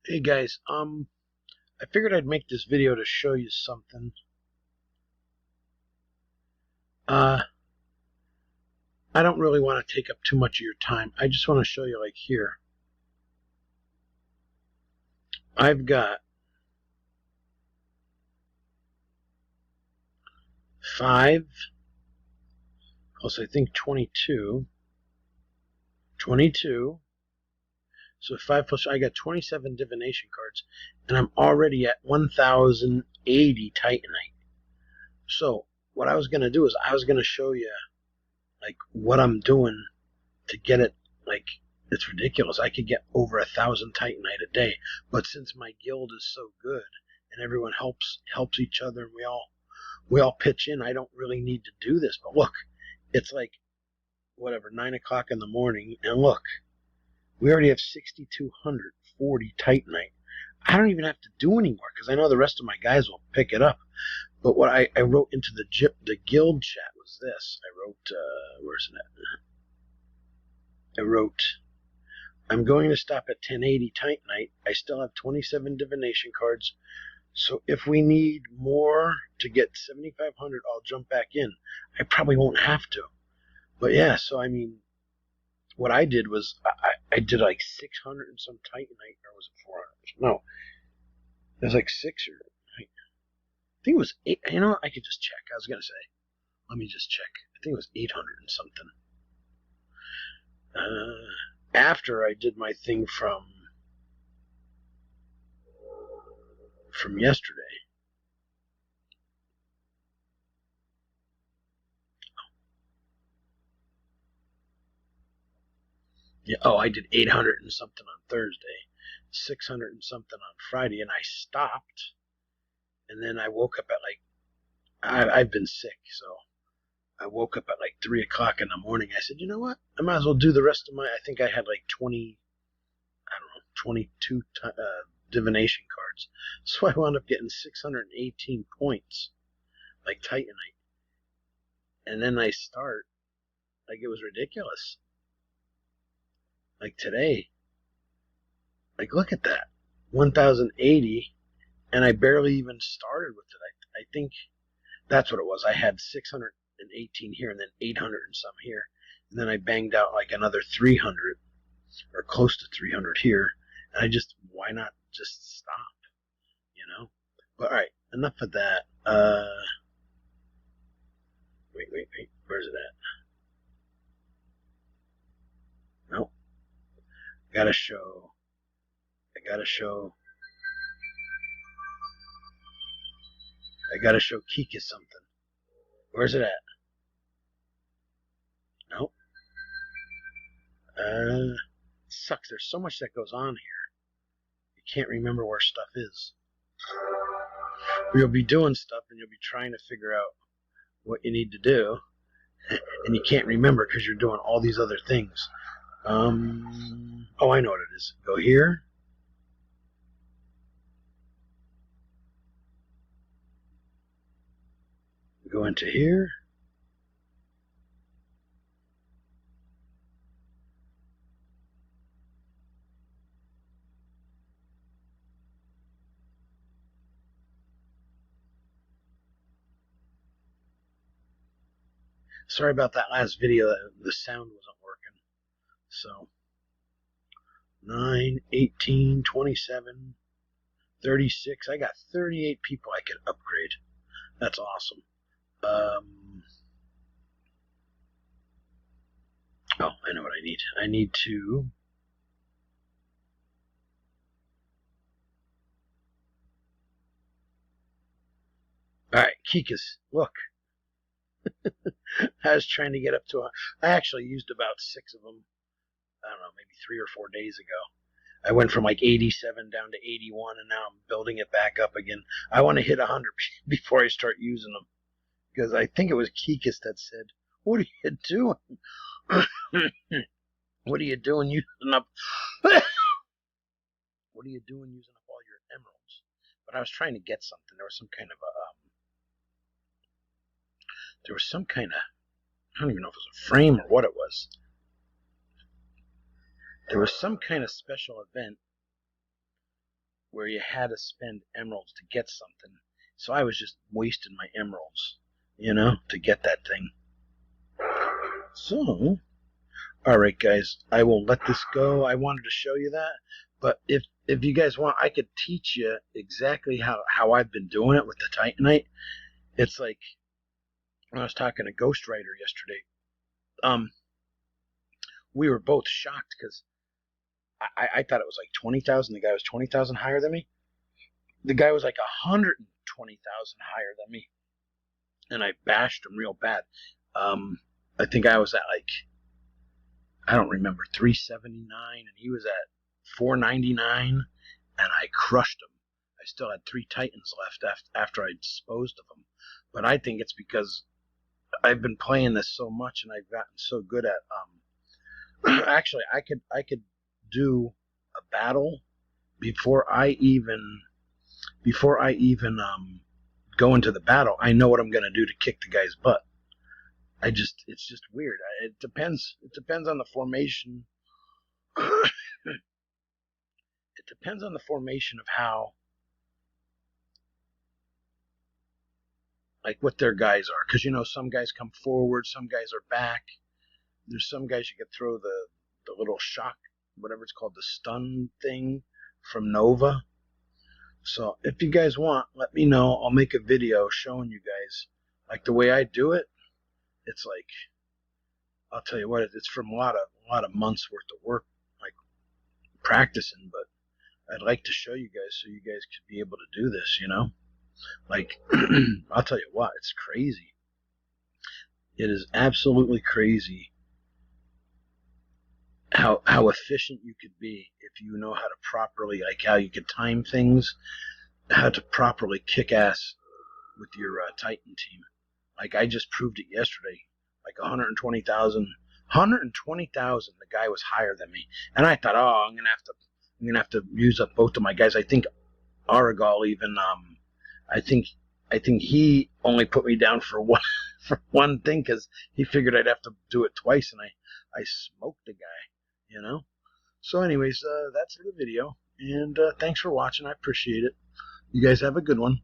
Hey guys, I figured I'd make this video to show you something. I don't really want to take up too much of your time. I just want to show you, like here. I've got 5 plus I think 22. 22. So 5 plus, I got 27 divination cards, and I'm already at 1,080 Titanite. So what I was going to do is I was going to show you like what I'm doing to get it. Like, it's ridiculous. I could get over 1,000 Titanite a day, but since my guild is so good and everyone helps each other, and we all pitch in, I don't really need to do this. But look, it's like whatever 9 o'clock in the morning, and look, we already have 6,240 Titanite. I don't even have to do anymore because I know the rest of my guys will pick it up. But what I wrote into the guild chat was this. I wrote, where's it at? I wrote, I'm going to stop at 1080 Titanite. I still have 27 divination cards. So if we need more to get 7,500, I'll jump back in. I probably won't have to. But yeah, so I mean, what I did was I did like 600 and some Titanite, or was it 400? No, it was like 6 or I think it was 8. You know what? I could just check. I was gonna say, let me just check. I think it was 800 and something. After I did my thing from yesterday. Yeah, oh, I did 800 and something on Thursday, 600 and something on Friday, and I stopped. And then I woke up at like, I've been sick, so I woke up at like 3 o'clock in the morning. I said, you know what? I might as well do the rest of my, I think I had like 20, I don't know, 22 divination cards. So I wound up getting 618 points, like Titanite. And then I start, like it was ridiculous. Like today, like look at that, 1,080, and I barely even started with it. I think that's what it was. I had 618 here and then 800 and some here. And then I banged out like another 300 or close to 300 here. And I just, why not just stop, you know? But all right, enough of that. Wait, where's it at? Nope. I gotta show Kika something. Where's it at? Nope. Sucks. There's so much that goes on here. You can't remember where stuff is. You'll be doing stuff and you'll be trying to figure out what you need to do, and you can't remember because you're doing all these other things. Oh, I know what it is. Go here. Go into here. Sorry about that last video. The sound wasn't working. So 9, 18, 27, 36. I got 38 people I could upgrade. That's awesome. Oh, I know what I need. I need to all right, Kikas, look. I was trying to get up to I actually used about 6 of them, I don't know, maybe 3 or 4 days ago. I went from like 87 down to 81, and now I'm building it back up again. I want to hit 100 before I start using them, because I think it was Kikas that said, what are you doing? What are you doing using up what are you doing using up all your emeralds? But I was trying to get something. There was some kind of I don't even know if it was a frame or what it was. There was some kind of special event where you had to spend emeralds to get something. So I was just wasting my emeralds, to get that thing. So, alright guys, I will let this go. I wanted to show you that. But if you guys want, I could teach you exactly how I've been doing it with the Titanite. It's like, when I was talking to Ghost Rider yesterday, we were both shocked because I thought it was like 20,000. The guy was 20,000 higher than me. The guy was like 120,000 higher than me, and I bashed him real bad. I think I was at like, I don't remember, 379, and he was at 499, and I crushed him. I still had 3 Titans left after I disposed of them, but I think it's because I've been playing this so much, and I've gotten so good at. Actually, I could do a battle before I even go into the battle. I know what I'm gonna do to kick the guy's butt. It's just weird. It depends on the formation. It depends on the formation of how, like, what their guys are. Because, some guys come forward, some guys are back. There's some guys you could throw the little shock, whatever it's called, the stun thing from Nova. So if you guys want, let me know. I'll make a video showing you guys, like, the way I do it. It's like, I'll tell you what, it's from a lot of months worth of work, like practicing. But I'd like to show you guys so you guys could be able to do this. Like, I'll tell you what, it's crazy. It is absolutely crazy how efficient you could be if you know how to properly, like, how you could time things, how to properly kick ass with your Titan team. Like, I just proved it yesterday. Like 120,000. The guy was higher than me, and I thought, oh, I'm gonna have to use up both of my guys. I think Aragal even, I think he only put me down for one thing because he figured I'd have to do it twice, and I smoked the guy, So anyways, that's the video, and thanks for watching. I appreciate it. You guys have a good one.